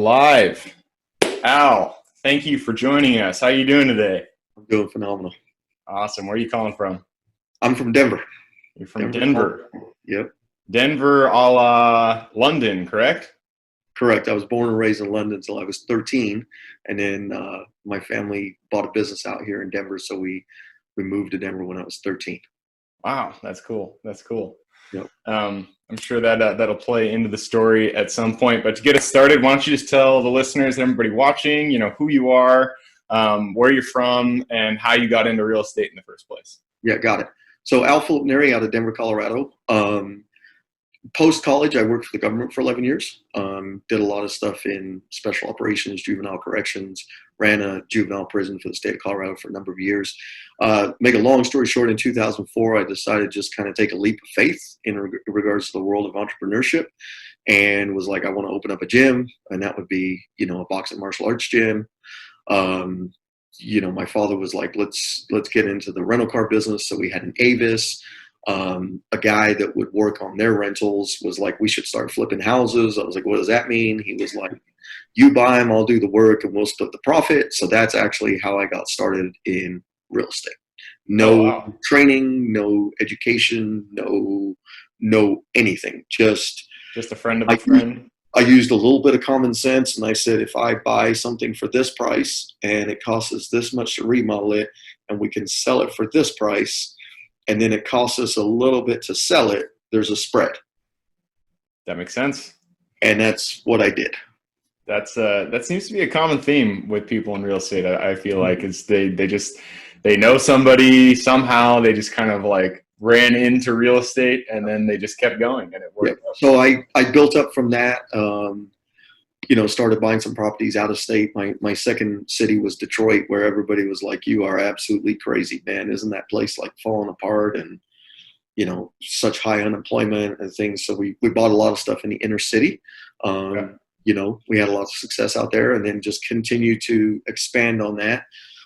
live. Al, thank you for joining us. How are you doing today? I'm doing phenomenal. Awesome. Where are you calling from? I'm from Denver. You're from Denver. Yep. Denver a la London, correct? Correct. I was born and raised in London until I was 13. And then my family bought a business out here in Denver. So we moved to Denver when I was 13. Wow, that's cool. That's cool. Yep. I'm sure that that'll play into the story at some point. But to get us started, why don't you just tell the listeners and everybody watching, who you are, where you're from, and how you got into real estate in the first place. Yeah, got it. So Philip Neri out of Denver, Colorado. Post-college, I worked for the government for 11 years. Did a lot of stuff in special operations, juvenile corrections, ran a juvenile prison for the state of Colorado for a number of years. Make a long story short, in 2004, I decided to just kind of take a leap of faith in regards to the world of entrepreneurship, and was like, I want to open up a gym, and that would be, a boxing martial arts gym. My father was like, let's get into the rental car business. So we had an Avis. A guy that would work on their rentals was like, we should start flipping houses. I was like, what does that mean? He was like, you buy them, I'll do the work, and we'll split the profit. So that's actually how I got started in real estate. No training, no education, no anything. Just a friend of a friend. I used a little bit of common sense, and I said, if I buy something for this price and it costs us this much to remodel it, and we can sell it for this price, and then it costs us a little bit to sell it, there's a spread. That makes sense. And that's what I did. That seems to be a common theme with people in real estate. I feel like it's they know somebody somehow. They just kind of like ran into real estate, and then they just kept going, and it worked. Yeah. So I built up from that. Started buying some properties out of state. My second city was Detroit, where everybody was like, you are absolutely crazy, man. Isn't that place like falling apart, and, such high unemployment and things. So we bought a lot of stuff in the inner city. We had a lot of success out there, and then just continue to expand on that.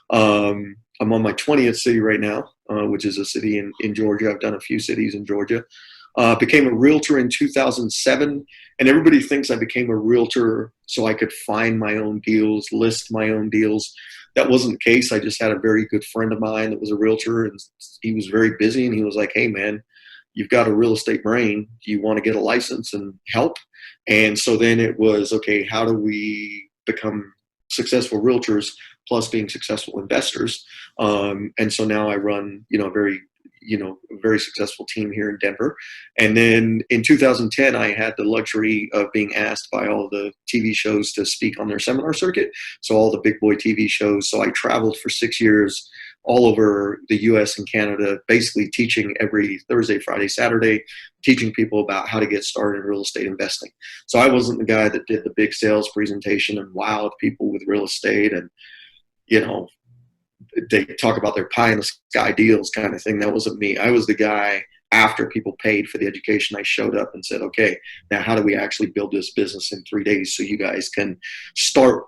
I'm on my 20th city right now, which is a city in Georgia. I've done a few cities in Georgia. Became a realtor in 2007, and everybody thinks I became a realtor so I could find my own deals, list my own deals. That wasn't the case. I just had a very good friend of mine that was a realtor, and he was very busy, and he was like, hey, man, you've got a real estate brain. Do you want to get a license and help? And so then it was, okay, how do we become successful realtors plus being successful investors? And so now I run, a very successful team here in Denver. And then in 2010, I had the luxury of being asked by all the TV shows to speak on their seminar circuit. So all the big boy TV shows. So I traveled for 6 years all over the US and Canada, basically teaching every Thursday, Friday, Saturday, teaching people about how to get started in real estate investing. So I wasn't the guy that did the big sales presentation and wowed people with real estate and, they talk about their pie in the sky deals kind of thing. That wasn't me. I was the guy, after people paid for the education, I showed up and said, okay, now how do we actually build this business in 3 days so you guys can start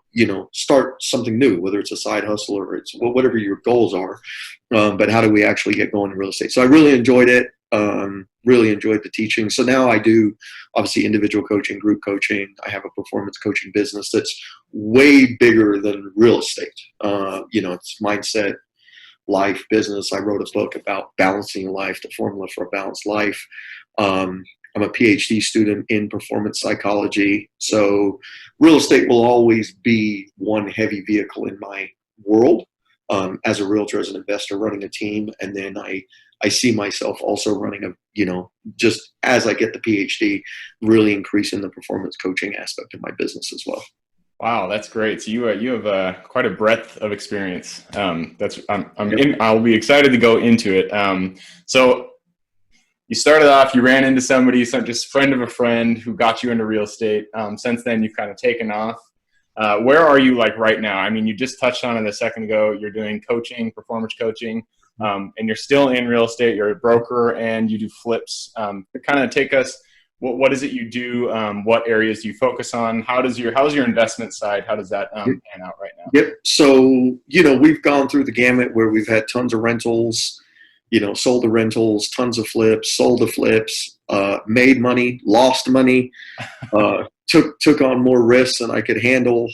something new, whether it's a side hustle or it's whatever your goals are. But how do we actually get going in real estate? So I really enjoyed it. Really enjoyed the teaching. So now I do obviously individual coaching, group coaching. I have a performance coaching business that's way bigger than real estate. It's mindset, life, business. I wrote a book about balancing life, the formula for a balanced life. I'm a PhD student in performance psychology. So real estate will always be one heavy vehicle in my world. As a realtor, as an investor, running a team. And then I see myself also running just as I get the PhD, really increasing the performance coaching aspect of my business as well. Wow, that's great. So you have quite a breadth of experience. I'll be excited to go into it. So you started off, you ran into somebody, just friend of a friend who got you into real estate. Since then, you've kind of taken off. Where are you like right now? I mean, you just touched on it a second ago. You're doing coaching, performance coaching, and you're still in real estate. You're a broker and you do flips. Kind of take us, what is it you do? What areas do you focus on? How's your investment side? How does that pan out right now? Yep. So, we've gone through the gamut where we've had tons of rentals, sold the rentals, tons of flips, sold the flips, made money, lost money, took on more risks than I could handle,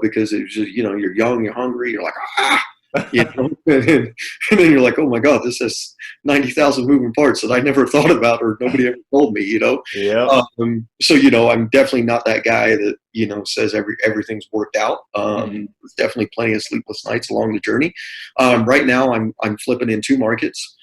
because it was just, you're young, you're hungry, you're like, and then you're like, oh my God, this has 90,000 moving parts that I never thought about or nobody ever told me, Yeah. So, I'm definitely not that guy that, says everything's worked out. There's definitely plenty of sleepless nights along the journey. Right now I'm flipping in 2 markets.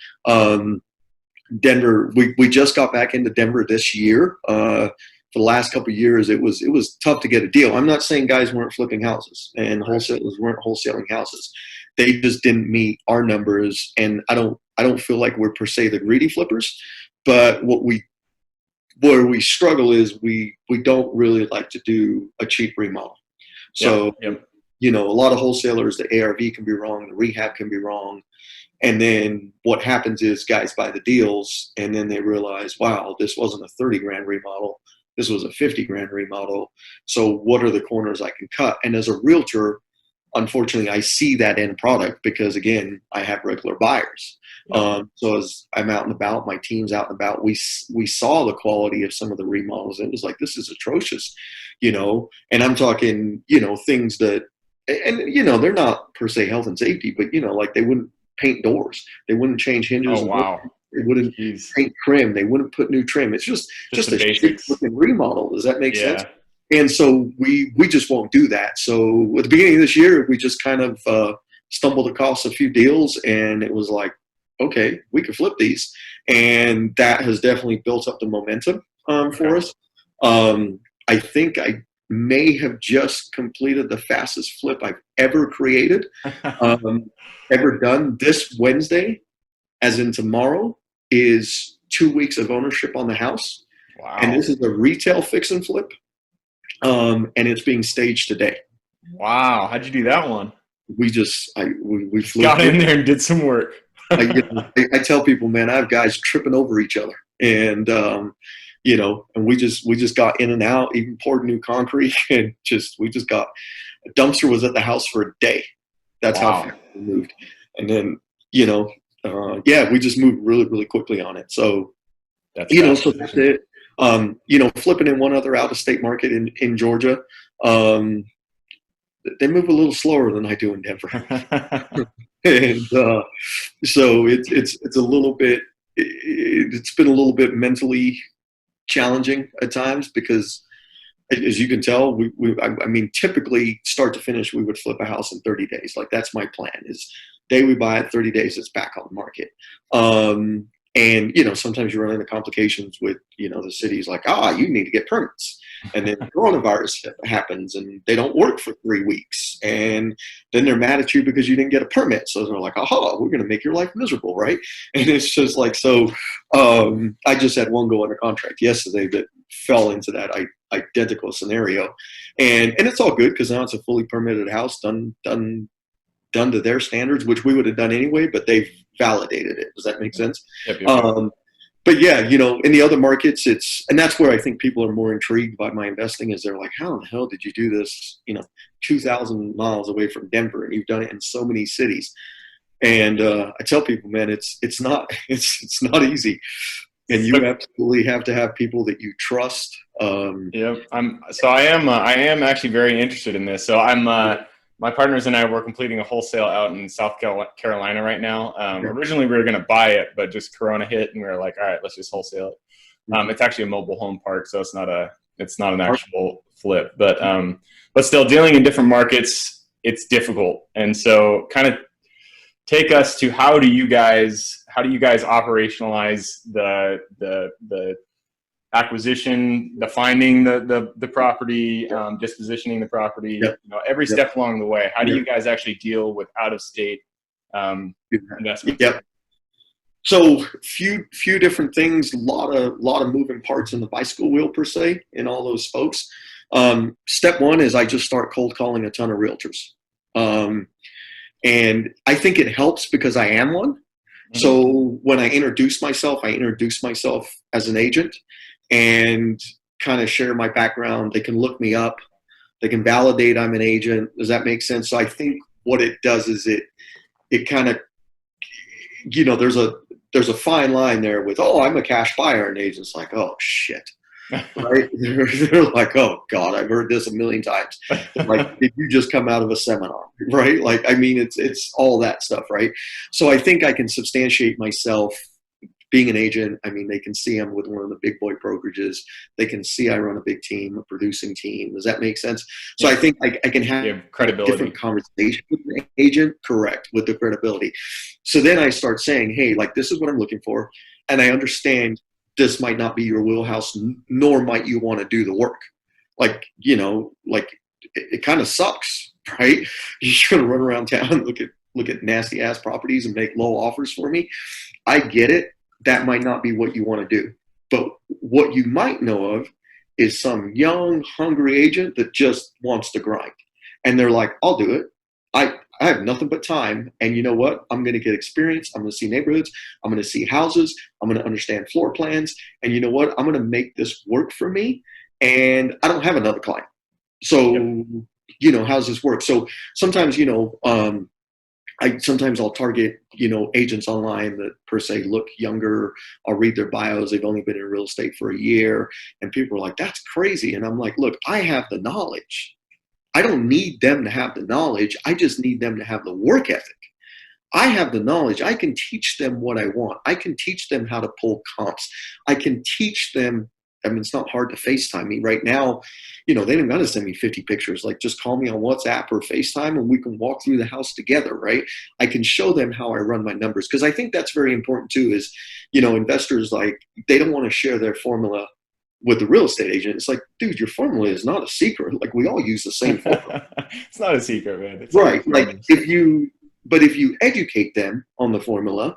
Denver, we just got back into Denver this year. For the last couple of years, it was tough to get a deal. I'm not saying guys weren't flipping houses and wholesalers weren't wholesaling houses. They just didn't meet our numbers, and I don't feel like we're per se the greedy flippers. But where we struggle is we don't really like to do a cheap remodel. So Yep. a lot of wholesalers, the ARV can be wrong, the rehab can be wrong. And then what happens is guys buy the deals and then they realize, wow, this wasn't a 30 grand remodel. This was a 50 grand remodel. So what are the corners I can cut? And as a realtor, unfortunately, I see that end product because, again, I have regular buyers. So as I'm out and about, my team's out and about, we saw the quality of some of the remodels. It was like, this is atrocious, and I'm talking, things that, and, they're not per se health and safety, but, like they wouldn't paint doors. They wouldn't change hinges. Oh, wow. They wouldn't paint trim. They wouldn't put new trim. It's just a shit-looking remodel. Does that make sense? And so we just won't do that. So at the beginning of this year, we just kind of stumbled across a few deals, and it was like, okay, we could flip these. And that has definitely built up the momentum for us. I think I may have just completed the fastest flip I've ever created, ever done. This Wednesday, as in tomorrow, is 2 weeks of ownership on the house. Wow. And this is a retail fix and flip. And it's being staged today. Wow. How'd you do that one? We flew got in there and did some work. I tell people, man, I have guys tripping over each other, and and we just got in and out, even poured new concrete, and we just got a dumpster was at the house for a day. That's how fast we moved, and then we just moved really, really quickly on it. So so that's it. Flipping in one other out of state market in Georgia. They move a little slower than I do in Denver. And so it's a little bit, it's been a little bit mentally challenging at times because, as you can tell, I mean, typically start to finish, we would flip a house in 30 days. Like that's my plan is day we buy it, 30 days it's back on the market. And, sometimes you run into complications with, the city's like, you need to get permits. And then coronavirus happens and they don't work for 3 weeks. And then they're mad at you because you didn't get a permit. So they're like, we're going to make your life miserable, right? And it's just like, so I just had one go under contract yesterday that fell into that identical scenario. And it's all good because now it's a fully permitted house done to their standards, which we would have done anyway, but they've validated it. Does that make sense? Yep. But yeah, in the other markets, and that's where I think people are more intrigued by my investing is they're like, how in the hell did you do this, 2,000 miles away from Denver, and you've done it in so many cities. And I tell people, man, it's not easy. And you absolutely have to have people that you trust. Yep. I am actually very interested in this. So my partners and I were completing a wholesale out in South Carolina right now. Originally, we were going to buy it, but just Corona hit, and we were like, all right, let's just wholesale it. It's actually a mobile home park, so it's not an actual flip. But still, dealing in different markets, it's difficult. And so, kind of take us to how do you guys operationalize the acquisition, the finding the property, dispositioning the property, every step along the way. How do you guys actually deal with out of state investments? Yep. So few different things, a lot of moving parts in the bicycle wheel per se in all those spokes. Step one is I just start cold calling a ton of realtors. And I think it helps because I am one. Mm-hmm. So when I introduce myself as an agent and kind of share my background. They can look me up. They can validate I'm an agent. Does that make sense? So I think what it does is it kind of, there's a fine line there with, oh, I'm a cash buyer, and the agent's like, oh shit. Right? They're like, oh God, I've heard this a million times. Like, did you just come out of a seminar? Right? Like, I mean, it's all that stuff, right? So I think I can substantiate myself being an agent. I mean, they can see I'm with one of the big boy brokerages. They can see I run a big team, a producing team. Does that make sense? So I think I can have credibility, different conversation with the agent, correct, with the credibility. So then I start saying, hey, like, this is what I'm looking for. And I understand this might not be your wheelhouse, nor might you want to do the work. Like, you know, like it kind of sucks, right? You're going to run around town and look at nasty ass properties and make low offers for me. I get it. That might not be what you want to do. But what you might know of is some young, hungry agent that just wants to grind. And they're like, I'll do it. I have nothing but time. And you know what? I'm going to get experience. I'm going to see neighborhoods. I'm going to see houses. I'm going to understand floor plans. And you know what? I'm going to make this work for me. And I don't have another client. So, you know, how's this work? So sometimes, you know, sometimes I'll target, you know, agents online that per se look younger. I'll read their bios. They've only been in real estate for a year. And people are like, that's crazy. And I'm like, look, I have the knowledge. I don't need them to have the knowledge. I just need them to have the work ethic. I have the knowledge. I can teach them what I want. I can teach them how to pull comps. I can teach them. I mean, it's not hard to FaceTime me right now. You know, they don't got to send me 50 pictures. Like, just call me on WhatsApp or FaceTime and we can walk through the house together, right? I can show them how I run my numbers, because I think that's very important too, is, you know, investors, like, they don't want to share their formula with the real estate agent. It's like, dude, your formula is not a secret. Like, we all use the same formula. It's not a secret, man. It's right. Like, if you educate them on the formula,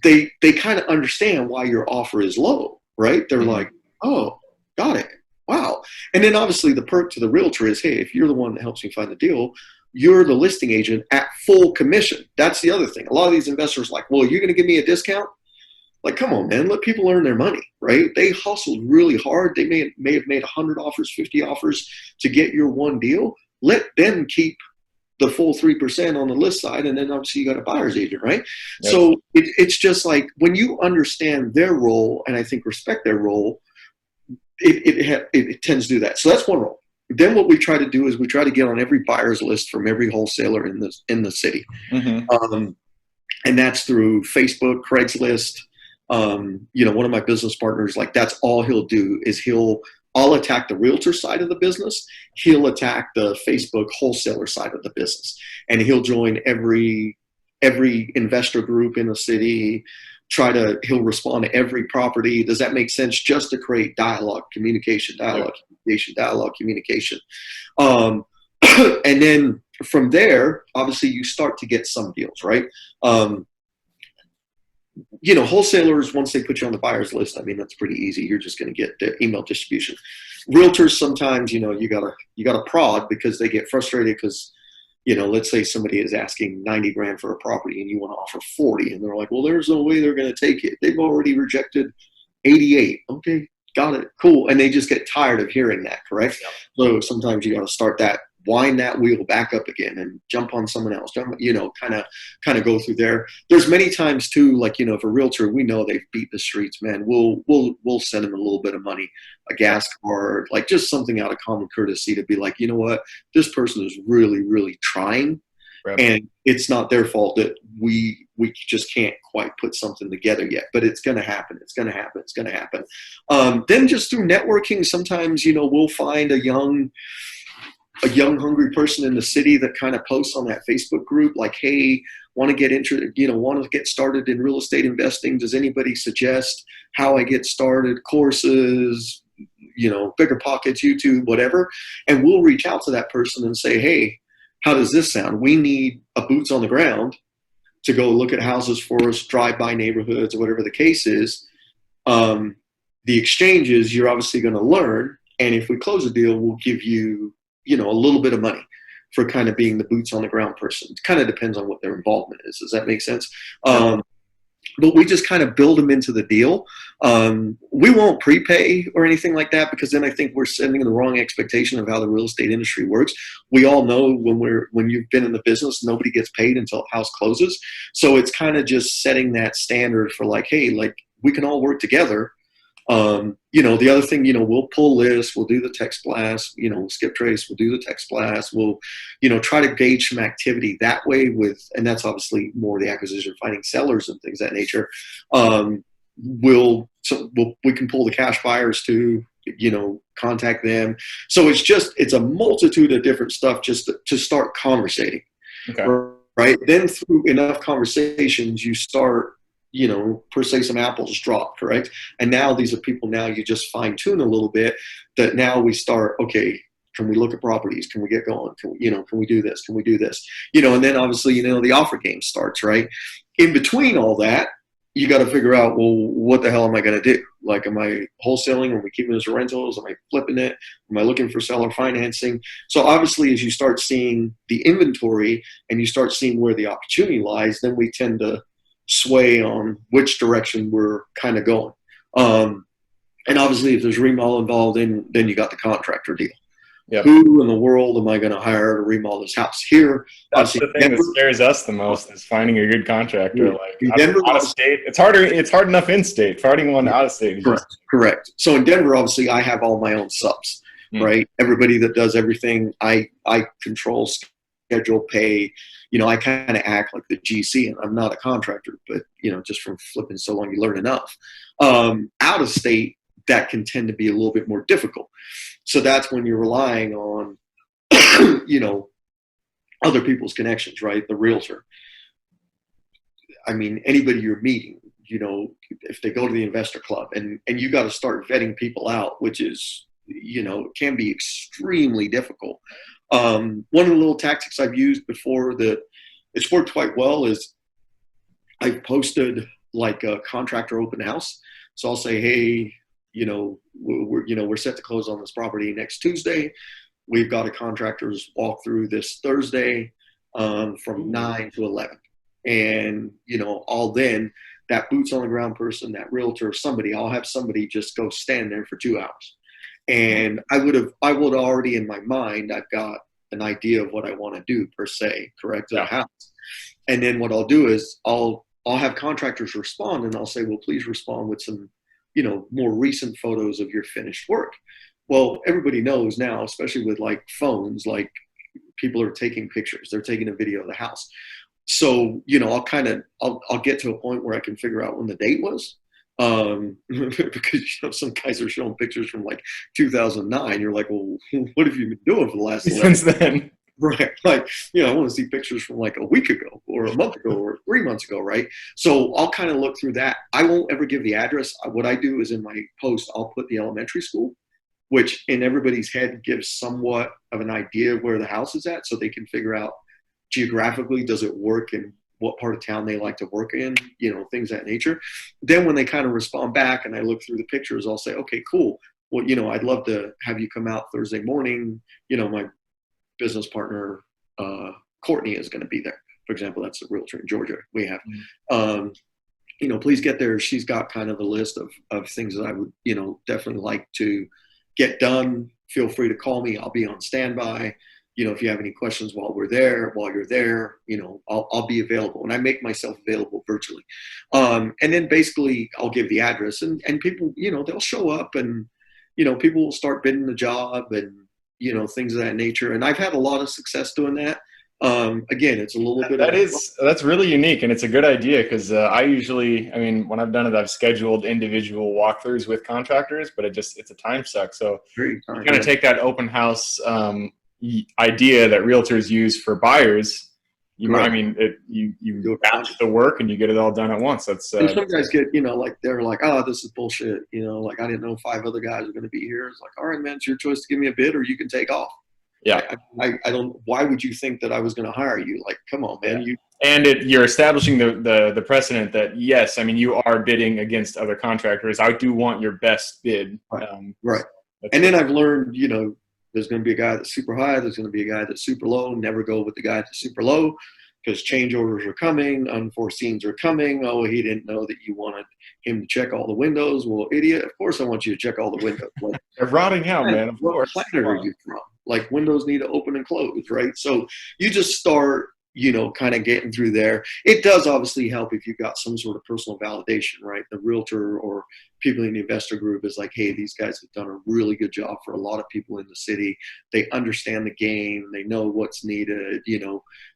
they kind of understand why your offer is low, right? They're like, oh, got it. Wow. And then obviously the perk to the realtor is, hey, if you're the one that helps me find the deal, you're the listing agent at full commission. That's the other thing. A lot of these investors are like, well, you're going to give me a discount? Like, come on, man, let people earn their money, right? They hustled really hard. They may have made 100 offers, 50 offers to get your one deal. Let them keep the full 3% on the list side. And then obviously you got a buyer's agent, right? Yes. So it's just like, when you understand their role, and I think respect their role, it tends to do that. So that's one role. Then what we try to do is we try to get on every buyer's list from every wholesaler in the city. And that's through Facebook, Craigslist. You know, one of my business partners, like, that's all he'll do is I'll attack the realtor side of the business. He'll attack the Facebook wholesaler side of the business, and he'll join every investor group in the city. He'll respond to every property. Does that make sense? Just to create dialogue, communication. And then from there, obviously you start to get some deals, right? You know, wholesalers, once they put you on the buyer's list, I mean, that's pretty easy. You're just going to get the email distribution. Realtors, sometimes, you know, you gotta prod, because they get frustrated because, you know, let's say somebody is asking 90 grand for a property and you want to offer 40, and they're like, well, there's no way they're going to take it. They've already rejected 88. Okay, got it, cool. And they just get tired of hearing that, correct? So sometimes you got to start that, wind that wheel back up again and jump on someone else, you know, kind of go through there. There's many times too, like, you know, if a realtor, we know they've beat the streets, man, we'll send them a little bit of money, a gas card, like just something out of common courtesy to be like, you know what, this person is really, really trying. Right. And it's not their fault that we just can't quite put something together yet, but it's going to happen. It's going to happen. It's going to happen. Then just through networking, sometimes, you know, we'll find a young, hungry person in the city that kind of posts on that Facebook group, like, hey, want to get started in real estate investing. Does anybody suggest how I get started? Courses, you know, Bigger Pockets, YouTube, whatever. And we'll reach out to that person and say, hey, how does this sound? We need a boots on the ground to go look at houses for us, drive by neighborhoods, or whatever the case is. The exchange is, you're obviously going to learn. And if we close a deal, we'll give you, you know, a little bit of money for kind of being the boots on the ground person. It kind of depends on what their involvement is. Does that make sense? but we just kind of build them into the deal. We won't prepay or anything like that, because then I think we're setting the wrong expectation of how the real estate industry works. We all know when you've been in the business, nobody gets paid until the house closes. So it's kind of just setting that standard for like, hey, like we can all work together. The other thing, we'll pull lists, we'll do the text blast, skip trace, we'll do the text blast, we'll, try to gauge some activity that way and that's obviously more the acquisition, finding sellers and things of that nature. We can pull the cash buyers too, contact them. So it's a multitude of different stuff just to start conversating. Okay. Right. Then through enough conversations, you start, per se, some apples drop, correct? And now these are people, now you just fine tune a little bit, that now we start, okay, can we look at properties? Can we get going? Can we do this? Can we do this? And then obviously, the offer game starts, right? In between all that, you got to figure out, well, what the hell am I going to do? Like, am I wholesaling? Are we keeping it as rentals? Am I flipping it? Am I looking for seller financing? So obviously, as you start seeing the inventory and you start seeing where the opportunity lies, then we tend to sway on which direction we're kind of going. And obviously, if there's remodel involved, then you got the contractor deal. Yep. Who in the world am I going to hire to remodel this house? Here, that's the thing that scares us the most, is finding a good contractor. Yeah. Like out of state, it's harder. It's hard enough in state. Finding one out of state is correct. So in Denver, obviously, I have all my own subs. Right? Everybody that does everything, I control, schedule, pay. I kind of act like the GC, and I'm not a contractor, but just from flipping so long, you learn enough. Out of state, that can tend to be a little bit more difficult. So that's when you're relying on, other people's connections, right? The realtor. I mean, anybody you're meeting, if they go to the investor club, and you got to start vetting people out, which is, it can be extremely difficult. One of the little tactics I've used before that it's worked quite well is I've posted like a contractor open house. So I'll say, hey, we're set to close on this property next Tuesday. We've got a contractor's walkthrough this Thursday from 9 to 11. And, I'll then, that boots on the ground person, that realtor, I'll have somebody just go stand there for 2 hours. And I would already in my mind, I've got an idea of what I want to do per se, correct? Yeah. House. And then what I'll do is I'll have contractors respond, and I'll say, well, please respond with some, more recent photos of your finished work. Well, everybody knows now, especially with like phones, like people are taking pictures, they're taking a video of the house. So, I'll get to a point where I can figure out when the date was. Because some guys are showing pictures from like 2009. You're like, well, what have you been doing for the last 11 since then? Right. Like, I want to see pictures from like a week ago or a month ago or 3 months ago. Right. So I'll kind of look through that. I won't ever give the address. What I do is in my post, I'll put the elementary school, which in everybody's head gives somewhat of an idea of where the house is at, so they can figure out geographically, does it work in what part of town they like to work in, things of that nature. Then when they kind of respond back and I look through the pictures, I'll say, okay, cool. Well, I'd love to have you come out Thursday morning. My business partner, Courtney, is going to be there. For example, that's a realtor in Georgia we have. Please get there. She's got kind of a list of things that I would, definitely like to get done. Feel free to call me. I'll be on standby. If you have any questions while you're there, I'll be available, and I make myself available virtually. And then basically I'll give the address, and people, they'll show up, and, people will start bidding the job, and, things of that nature. And I've had a lot of success doing that. Again, it's a little bit. That's really unique, and it's a good idea, because when I've done it, I've scheduled individual walkthroughs with contractors, but it's a time suck. So you kind of take that open house idea that realtors use for buyers. You batch the work and you get it all done at once. That's and some guys get, like they're like, oh, this is bullshit. Like, I didn't know 5 other guys are going to be here. It's like, all right, man, it's your choice to give me a bid or you can take off. Yeah. I don't. Why would you think that I was going to hire you? Like, come on, man. Yeah. You're establishing the precedent that, yes, you are bidding against other contractors. I do want your best bid. Right. And then I've learned, there's going to be a guy that's super high. There's going to be a guy that's super low. Never go with the guy that's super low. because change orders are coming, unforeseens are coming. Oh, he didn't know that you wanted him to check all the windows. Well, idiot, of course I want you to check all the windows. Like, They're rotting out, man. Of what course. planet are you from? Like, windows need to open and close, right? So you just start, kind of getting through there. It does obviously help if you've got some sort of personal validation, right? The realtor or people in the investor group is like, hey, these guys have done a really good job for a lot of people in the city. They understand the game. They know what's needed,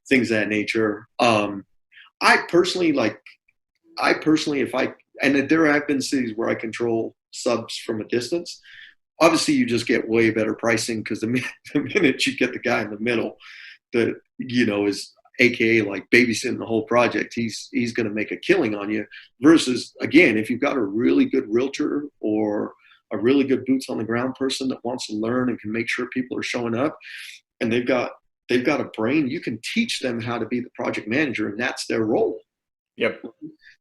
things of that nature. I personally, and there have been cities where I control subs from a distance. Obviously, you just get way better pricing because the minute you get the guy in the middle that, is AKA like babysitting the whole project, he's going to make a killing on you. Versus, again, if you've got a really good realtor or a really good boots on the ground person that wants to learn and can make sure people are showing up, and they've got a brain, you can teach them how to be the project manager, and that's their role. Yep.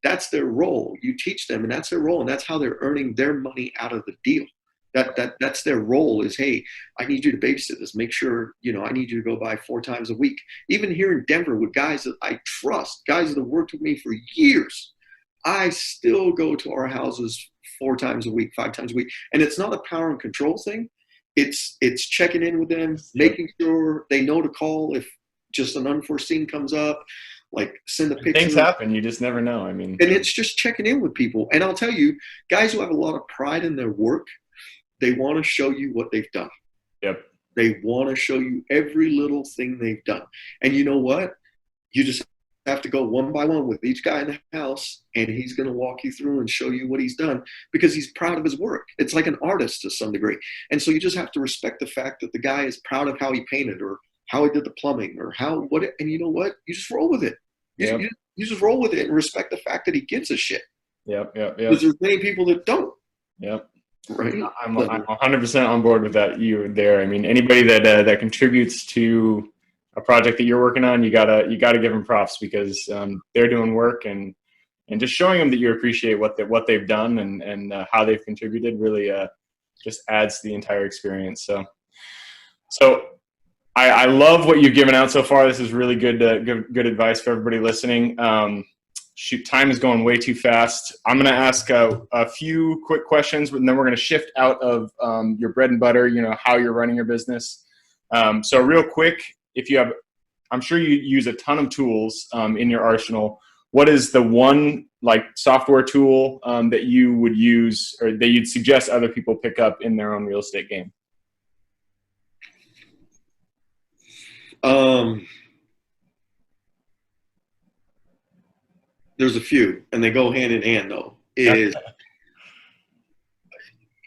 That's their role. You teach them, and that's their role, and that's how they're earning their money out of the deal. That's their role is, hey, I need you to babysit this. Make sure, I need you to go by 4 times a week. Even here in Denver with guys that I trust, guys that have worked with me for years, I still go to our houses 4 times a week, 5 times a week. And it's not a power and control thing. It's checking in with them, making sure they know to call if just an unforeseen comes up, like send a picture. Things happen. You just never know. And it's just checking in with people. And I'll tell you, guys who have a lot of pride in their work, they want to show you what they've done. Yep. They want to show you every little thing they've done. And you know what? You just have to go one by one with each guy in the house, and he's going to walk you through and show you what he's done because he's proud of his work. It's like an artist to some degree. And so you just have to respect the fact that the guy is proud of how he painted or how he did the plumbing or and you know what? You just roll with it. You just roll with it and respect the fact that he gives a shit. Yep. Because there's many people that don't. Yep. Right. I'm 100% on board with that. You there. Anybody that contributes to a project that you're working on, you gotta give them props because they're doing work and just showing them that you appreciate what they've done and how they've contributed really just adds to the entire experience. So I love what you've given out so far. This is really good advice for everybody listening. Shoot, time is going way too fast. I'm going to ask a few quick questions, and then we're going to shift out of your bread and butter, how you're running your business. So real quick, I'm sure you use a ton of tools in your arsenal. What is the one software tool that you would use or that you'd suggest other people pick up in their own real estate game? There's a few, and they go hand in hand, though, is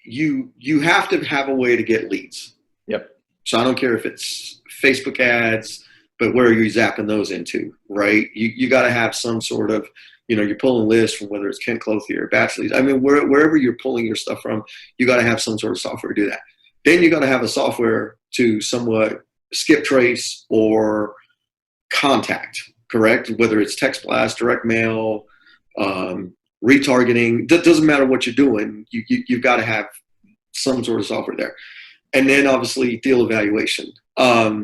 you have to have a way to get leads. Yep. So I don't care if it's Facebook ads, but where are you zapping those into, right? You got to have some sort of, you're pulling lists from whether it's Kent Clothier or Batchley's. Wherever you're pulling your stuff from, you got to have some sort of software to do that. Then you got to have a software to somewhat skip trace or contact. Correct? Whether it's text blast, direct mail, retargeting, that doesn't matter what you're doing. You've got to have some sort of software there. And then obviously deal evaluation. I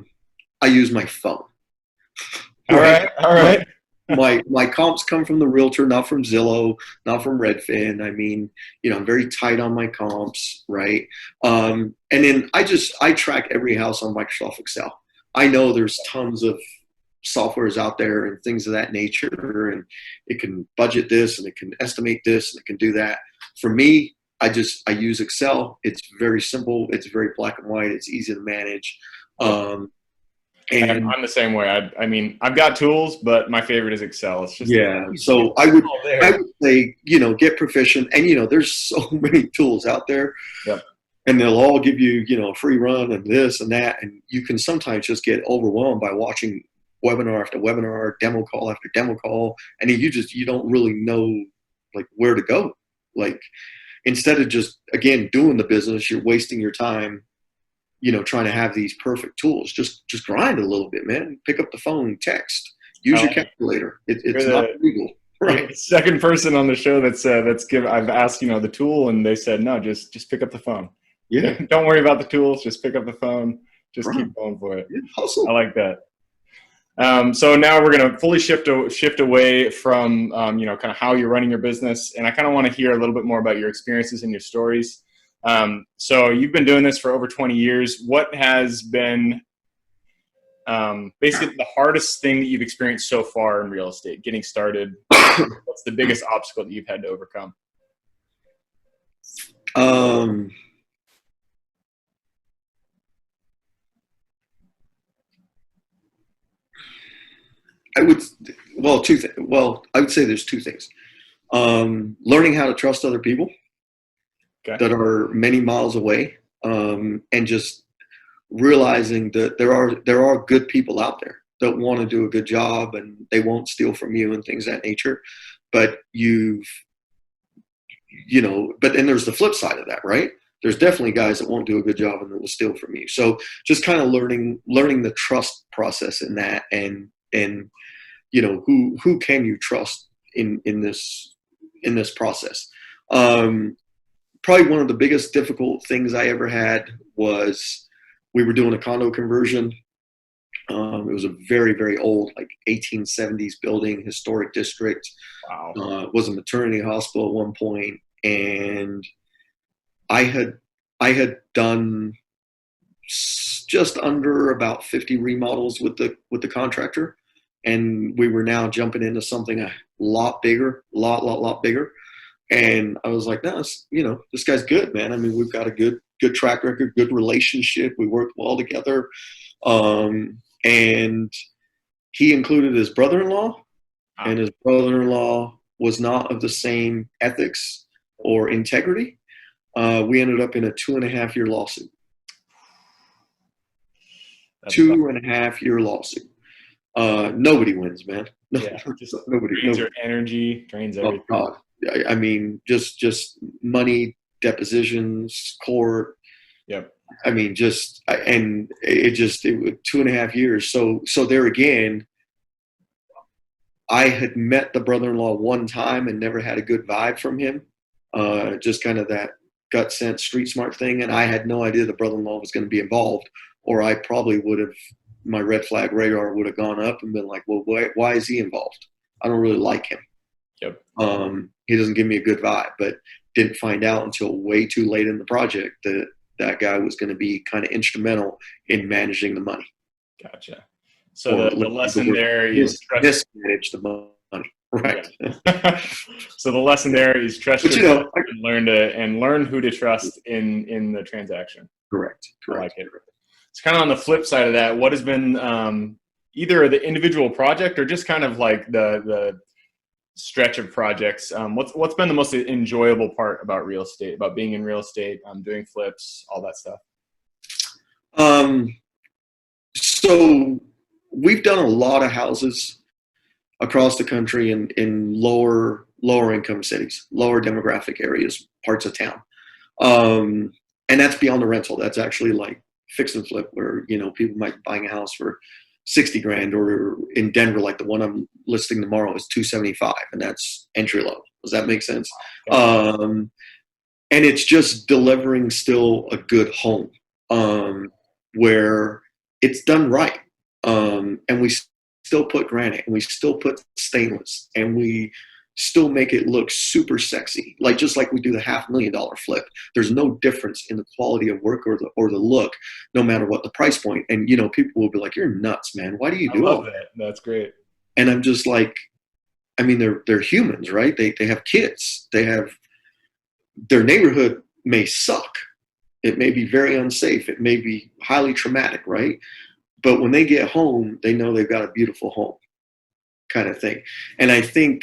use my phone. All right. My comps come from the realtor, not from Zillow, not from Redfin. I'm very tight on my comps, right? And then I track every house on Microsoft Excel. I know there's tons of softwares out there and things of that nature, and it can budget this and it can estimate this and it can do that. For me, I use Excel. It's very simple. It's very black and white. It's easy to manage. And I'm the same way. I've got tools, but my favorite is Excel. It's just So I would say, get proficient. And there's so many tools out there. Yep. And they'll all give you, a free run and this and that. And you can sometimes just get overwhelmed by watching webinar after webinar, demo call after demo call, and then you don't really know where to go. Instead of just doing the business, you're wasting your time, trying to have these perfect tools. Just grind a little bit, man. Pick up the phone, text, use your calculator. It's not legal. Right. Second person on the show I've asked, the tool, and they said no, just pick up the phone. Yeah. Don't worry about the tools. Just pick up the phone. Just keep going for it. Yeah, hustle. I like that. So now we're going to fully shift away from, kind of how you're running your business. And I kind of want to hear a little bit more about your experiences and your stories. So you've been doing this for over 20 years. What has been basically the hardest thing that you've experienced so far in real estate, getting started? What's the biggest obstacle that you've had to overcome? I would, I would say there's two things. Learning how to trust other people that are many miles away, and just realizing that there are good people out there that want to do a good job and they won't steal from you and things of that nature. But but then there's the flip side of that, right? There's definitely guys that won't do a good job and that will steal from you. So just kind of learning the trust process in that, and who can you trust in this process. Probably one of the biggest difficult things I ever had was we were doing a condo conversion. It was a very, very old, like 1870s building, historic district. Wow. It was a maternity hospital at one point, and I had done just under about 50 remodels with the contractor, and we were now jumping into something a lot bigger, lot bigger. And I was like, no, this guy's good, man. I mean, we've got a good track record, good relationship. We worked well together. And he included his brother-in-law, and his brother-in-law was not of the same ethics or integrity. We ended up in a 2.5-year lawsuit. That's 2.5-year lawsuit. Nobody wins, man. Yeah, just nobody. Drains your energy, drains everything. Oh, God. I mean, just money, depositions, court. Yep. I mean, it was 2.5 years. So there again, I had met the brother-in-law one time and never had a good vibe from him. Just kind of that gut sense, street smart thing. And I had no idea the brother-in-law was going to be involved, or I probably would have, my red flag radar would have gone up and been like, well, why is he involved? I don't really like him. Yep. He doesn't give me a good vibe, but didn't find out until way too late in the project that guy was going to be kind of instrumental in managing the money. Gotcha. So the lesson there is mismanage the money. Right. Yeah. So the lesson there is trust yourself and learn who to trust in the transaction. Correct. I like it. It's kind of on the flip side of that. What has been either the individual project or just kind of like the stretch of projects? What's been the most enjoyable part about real estate, about being in real estate, doing flips, all that stuff? So we've done a lot of houses across the country in lower income cities, lower demographic areas, parts of town. And that's beyond the rental. That's actually like fix and flip, where, people might be buying a house for $60,000, or in Denver, like the one I'm listing tomorrow, is $275,000, and that's entry level. Does that make sense? And it's just delivering still a good home, where it's done right. And we still put granite, and we still put stainless, and we still make it look super sexy. Just like we do the $500,000 flip. There's no difference in the quality of work or the look, no matter what the price point. And, people will be like, you're nuts, man. Why do you do all that? That's great. And I'm just like, I mean, they're humans, right? They have kids. Their neighborhood may suck. It may be very unsafe. It may be highly traumatic, right? But when they get home, they know they've got a beautiful home, kind of thing. And I think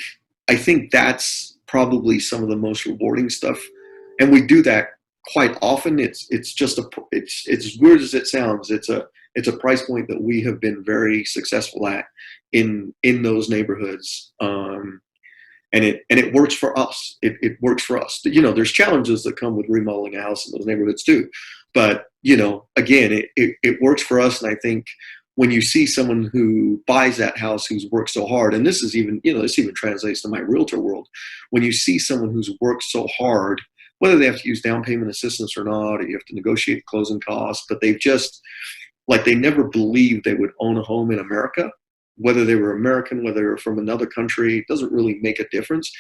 that's probably some of the most rewarding stuff. And we do that quite often. It's as weird as it sounds. It's a price point that we have been very successful at in those neighborhoods. And it works for us. It works for us. There's challenges that come with remodeling a house in those neighborhoods too. But, again, it works for us. And I think when you see someone who buys that house, who's worked so hard, and this even translates to my realtor world. When you see someone who's worked so hard, whether they have to use down payment assistance or not, or you have to negotiate closing costs, but they've just, they never believed they would own a home in America. whether they were American, whether they were from another country, it doesn't really make a difference.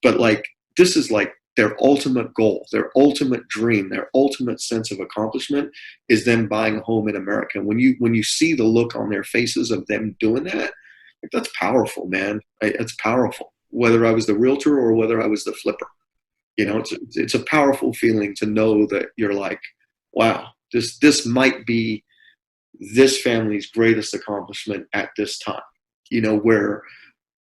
But like, this is like their ultimate goal, their ultimate dream, their ultimate sense of accomplishment is them buying a home in America. When you see the look on their faces of them doing that, like, that's powerful, man. It's powerful. Whether I was the realtor or whether I was the flipper, you know, it's a powerful feeling to know that you're like, wow, this might be this family's greatest accomplishment at this time. You know, where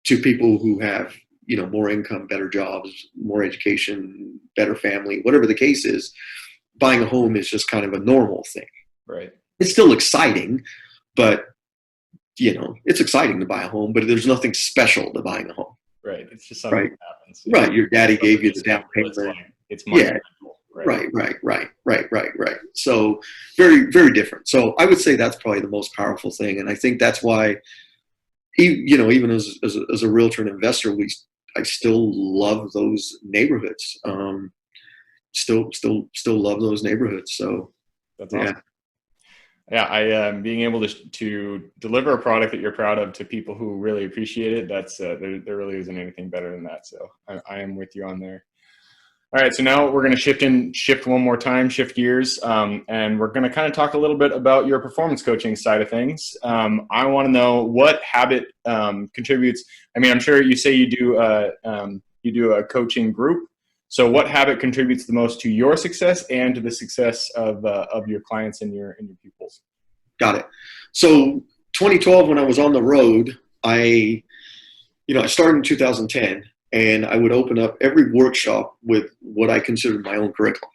to people who have, you know, more income, better jobs, more education, better family, whatever the case is, buying a home is just kind of a normal thing. Right. It's still exciting, but, you know, it's exciting to buy a home, but there's nothing special to buying a home. Right. It's just something Right. that happens. Right. Your daddy gave you the down payment. It's yeah. Right. So very, very different. So I would say that's probably the most powerful thing. And I think that's why, you know, even as a realtor and investor, I still love those neighborhoods. Still love those neighborhoods. So that's awesome. Yeah, I being able to deliver a product that you're proud of to people who really appreciate it. That's there really isn't anything better than that. So I am with you on there. All right, so now we're going to shift one more time, shift gears, and we're going to kind of talk a little bit about your performance coaching side of things. I want to know what habit contributes. I mean, I'm sure you say you do a coaching group. So what habit contributes the most to your success and to the success of your clients and your pupils? Got it. So 2012, when I was on the road, I started in 2010, and I would open up every workshop with what I considered my own curriculum,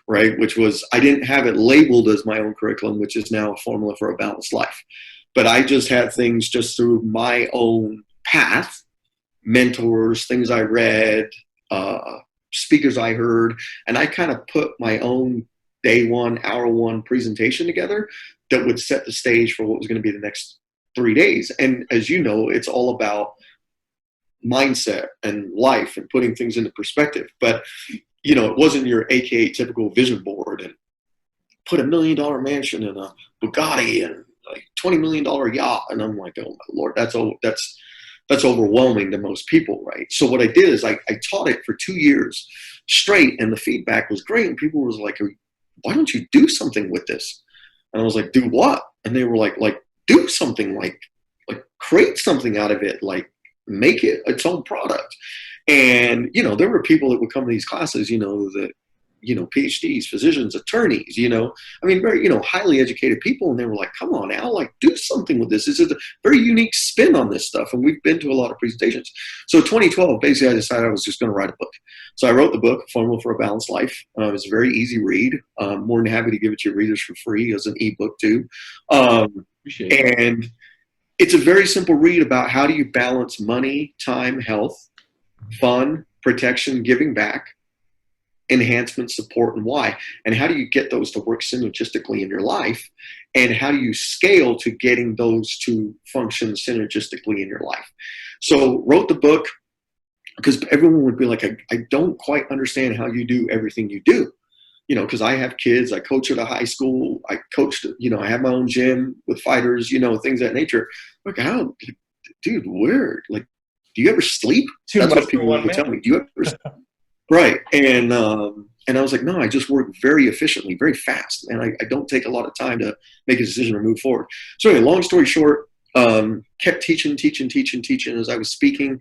right? Which was, I didn't have it labeled as my own curriculum, which is now a formula for a balanced life. But I just had things just through my own path, mentors, things I read, speakers I heard, and I kind of put my own day one, hour one presentation together that would set the stage for what was going to be the next 3 days. And as you know, it's all about mindset and life and putting things into perspective. But, you know, it wasn't your AKA typical vision board and put $1 million mansion in a Bugatti and like $20 million yacht. And I'm like, oh my Lord, that's overwhelming to most people, right? So what I did is I taught it for 2 years straight, and the feedback was great. And people was like, why don't you do something with this? And I was like, do what? And they were like do something, like create something out of it, like make it its own product. And, you know, there were people that would come to these classes, you know, that, you know, PhDs, physicians, attorneys, you know, I mean, very, you know, highly educated people. And they were like, come on, Al, like do something with this. This is a very unique spin on this stuff. And we've been to a lot of presentations. So 2012, basically, I decided I was just going to write a book. So I wrote the book, Formula for a Balanced Life. It's a very easy read. More than happy to give it to your readers for free as an ebook too. Appreciate it. And it's a very simple read about how do you balance money, time, health, fun, protection, giving back, enhancement, support, and why. And how do you get those to work synergistically in your life? And how do you scale to getting those to function synergistically in your life? So wrote the book because everyone would be like, I don't quite understand how you do everything you do. You know, because I have kids, I coach at a high school, I coached, you know, I have my own gym with fighters, you know, things of that nature. Like, how, dude, where, like, do you ever sleep? That's what people would tell me. Do you ever sleep? Right. And I was like, no, I just work very efficiently, very fast. And I don't take a lot of time to make a decision or move forward. So anyway, long story short, kept teaching as I was speaking.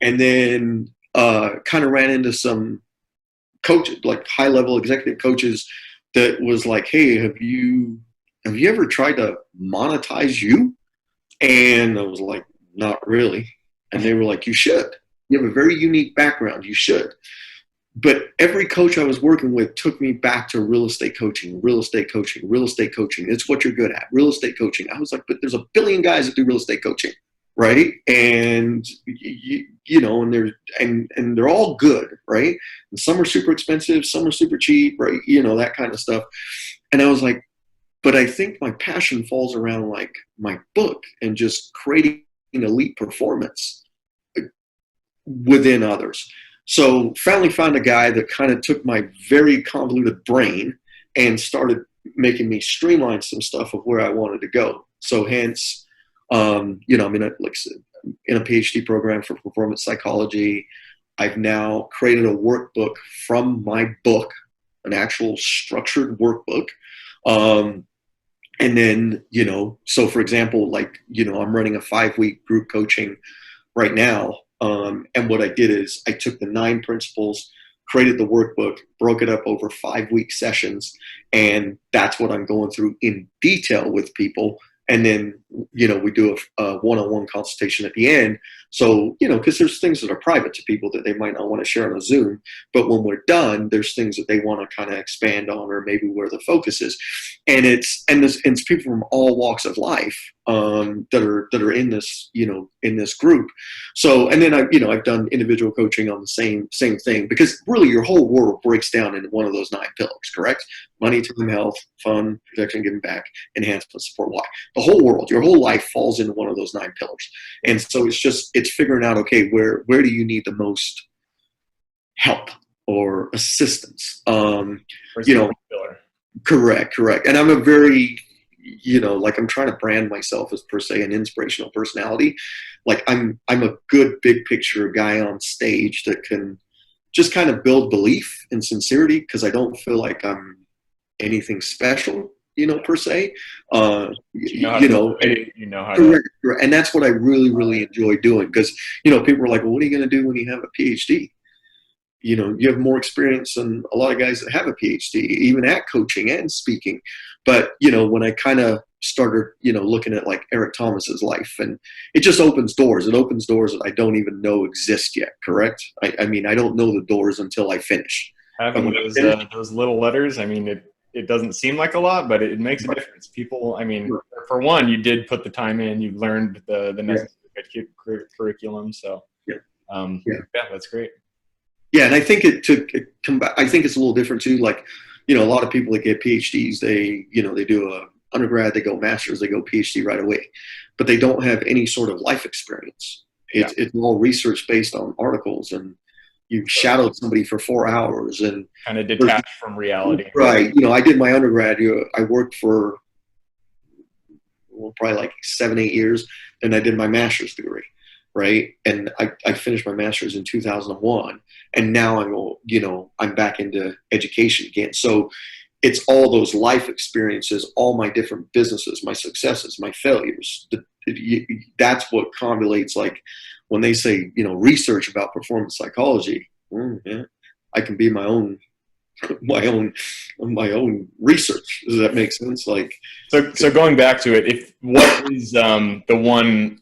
And then kind of ran into some coaches, like high level executive coaches, that was like, hey, have you ever tried to monetize you? And I was like, not really. And they were like, you should. You have a very unique background. You should. But every coach I was working with took me back to real estate coaching. It's what you're good at, real estate coaching. I was like, but there's a billion guys that do real estate coaching, right? And you know, and they're all good, right? And some are super expensive, some are super cheap, right? You know, that kind of stuff. And I was like, but I think my passion falls around like my book and just creating elite performance within others. So finally found a guy that kind of took my very convoluted brain and started making me streamline some stuff of where I wanted to go. So hence You know, I'm in a PhD program for performance psychology. I've now created a workbook from my book, an actual structured workbook. And then, you know, so for example, like, you know, I'm running a 5-week group coaching right now. And what I did is I took the 9 principles, created the workbook, broke it up over 5-week sessions. And that's what I'm going through in detail with people. And then, you know, we do a one-on-one consultation at the end. So, you know, because there's things that are private to people that they might not want to share on a Zoom. But when we're done, there's things that they want to kind of expand on, or maybe where the focus is. And it's people from all walks of life that are in this, you know, in this group. So, and then I've done individual coaching on the same thing, because really your whole world breaks down into one of those 9 pillars, correct? Money, time, health, fun, protection, giving back, enhancement, support, why. The whole world, your whole life falls into one of those 9 pillars. And so it's figuring out, okay, where do you need the most help or assistance? You know, correct. And I'm a very, you know, like, I'm trying to brand myself as per se an inspirational personality. Like, I'm a good big picture guy on stage that can just kind of build belief and sincerity, because I don't feel like I'm anything special, you know, per se. Correct. And that's what I really enjoy doing, because, you know, people are like, well, what are you going to do when you have a PhD? You know, you have more experience than a lot of guys that have a PhD, even at coaching and speaking. But, you know, when I kind of started, you know, looking at like Eric Thomas's life, and it just opens doors. It opens doors that I don't even know exist yet. Correct. I mean, I don't know the doors until I finish. Having those little letters, I mean, it doesn't seem like a lot, but it makes a difference. People, I mean, for one, you did put the time in, you learned the necessary curriculum. So yeah, that's great. Yeah, and I think I think it's a little different too. Like, you know, a lot of people that get PhDs, they do a undergrad, they go master's, they go PhD right away, but they don't have any sort of life experience. It's all research based on articles, and you shadowed somebody for 4 hours and kind of detached from reality. Right. You know, I did my undergrad. I worked for probably like 7-8 years, and I did my master's degree. Right. And I finished my master's in 2001, and now I'm back into education again. So it's all those life experiences, all my different businesses, my successes, my failures. That's what convolutes, like when they say, you know, research about performance psychology. Yeah, I can be my own research. Does that make sense? Like, so going back to it, what is the one,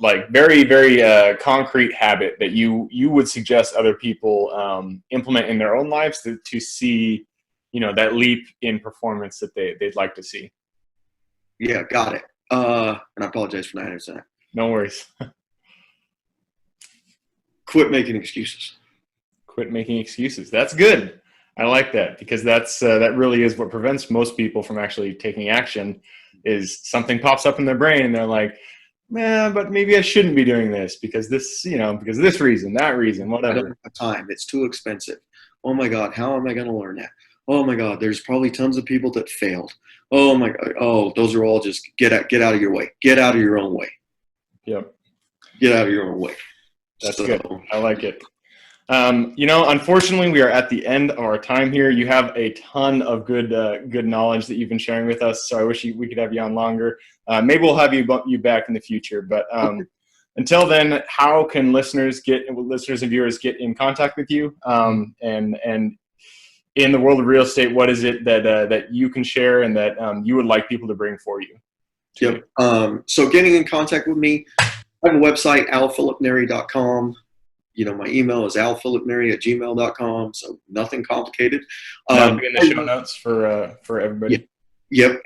like, very, very concrete habit that you would suggest other people implement in their own lives to see, you know, that leap in performance that they'd like to see? Yeah, got it. And I apologize for not answering that. No worries. Quit making excuses. Quit making excuses. That's good. I like that, because that really is what prevents most people from actually taking action. Is something pops up in their brain and they're like, man, but maybe I shouldn't be doing this because this, you know, because of this reason, that reason, whatever. I don't have time. It's too expensive. Oh my God, how am I going to learn that? Oh my God, there's probably tons of people that failed. Oh my God. Oh, those are all just get out of your way. Get out of your own way. Yep. Get out of your own way. That's good. I like it. You know, unfortunately, we are at the end of our time here. You have a ton of good knowledge that you've been sharing with us. So I wish we could have you on longer. Maybe we'll have you back in the future. But until then, how can listeners and viewers get in contact with you? And in the world of real estate, what is it that you can share and that you would like people to bring for you? Yep. So getting in contact with me, I have a website, alphilipneri.com. You know, my email is alphilipneri@gmail.com. So nothing complicated. That'll be in the show notes for everybody. Yep.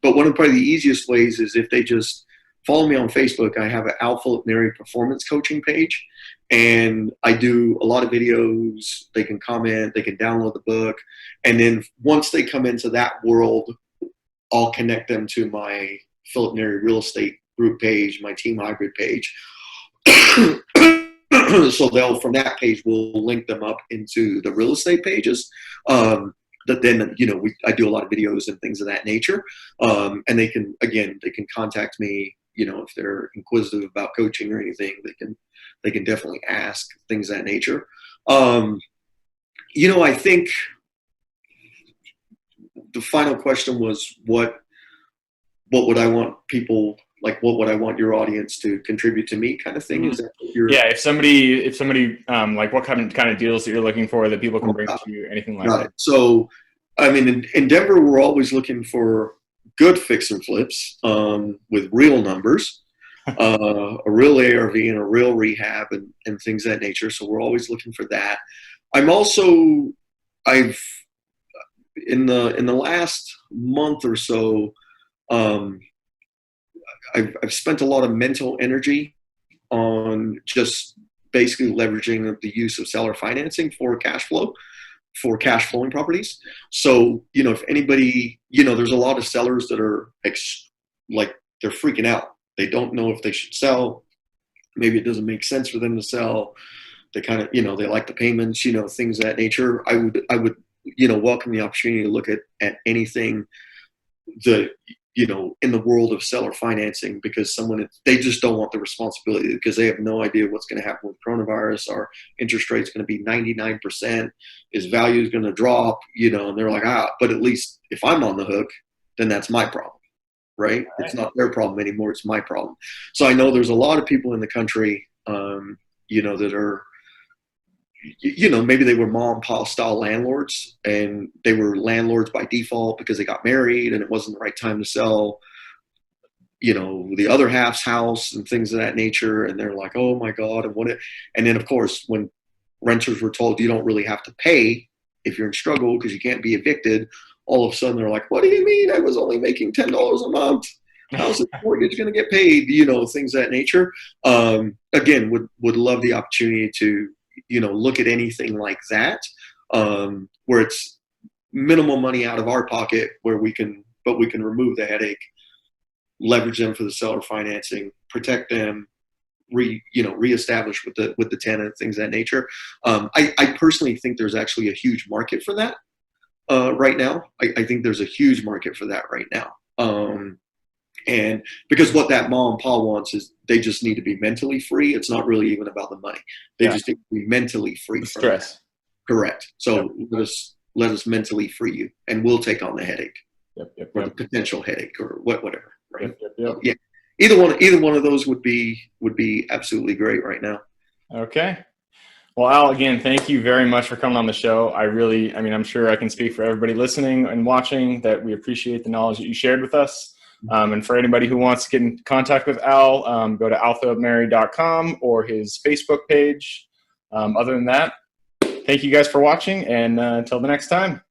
But one of probably the easiest ways is if they just follow me on Facebook. I have an Al Philip Neri performance coaching page, and I do a lot of videos. They can comment, they can download the book. And then once they come into that world, I'll connect them to my Philip Neri real estate group page, my team hybrid page. So from that page, we'll link them up into the real estate pages. That then, you know, I do a lot of videos and things of that nature. And they can contact me, if they're inquisitive about coaching or anything, they can definitely ask things of that nature. I think the final question was what would I want people, like, what would I want your audience to contribute to me, kind of thing? Is that yeah, if somebody like, what kind of deals that you're looking for that people can bring to you, anything like that? So I mean, in Denver, we're always looking for good fix and flips, with real numbers, a real ARV and a real rehab, and things of that nature. So we're always looking for that. I've in the last month or so, I've spent a lot of mental energy on just basically leveraging the use of seller financing for cash flowing properties. So, if anybody, there's a lot of sellers that are like, they're freaking out. They don't know if they should sell. Maybe it doesn't make sense for them to sell. They kind of, they like the payments, things of that nature. I would, welcome the opportunity to look at anything that, in the world of seller financing, because they just don't want the responsibility, because they have no idea what's going to happen with coronavirus. Our interest rate's going to be 99%. His value is going to drop, and they're like, but at least if I'm on the hook, then that's my problem, right? It's not their problem anymore. It's my problem. So I know there's a lot of people in the country, that are, maybe they were mom and pop style landlords, and they were landlords by default because they got married and it wasn't the right time to sell, the other half's house and things of that nature. And they're like, oh my God. And then of course, when renters were told you don't really have to pay if you're in struggle because you can't be evicted, all of a sudden they're like, what do you mean? I was only making $10 a month. How's the mortgage going to get paid? Things of that nature. Again, would love the opportunity to, look at anything like that, where it's minimal money out of our pocket, but we can remove the headache, leverage them for the seller financing, protect them, reestablish with the tenant, things of that nature. I personally think there's actually a huge market for that right now. I think there's a huge market for that right now. And because what that mom and pa wants is they just need to be mentally free. It's not really even about the money. They just need to be mentally free from stress. that. Correct. So let us mentally free you, and we'll take on the headache, or the potential headache, or whatever. Right? Yeah. Either one of those would be absolutely great right now. Okay. Well, Al, again, thank you very much for coming on the show. I'm sure I can speak for everybody listening and watching that we appreciate the knowledge that you shared with us. And for anybody who wants to get in contact with Al, go to alphilipneri.com or his Facebook page. Other than that, thank you guys for watching, and until the next time.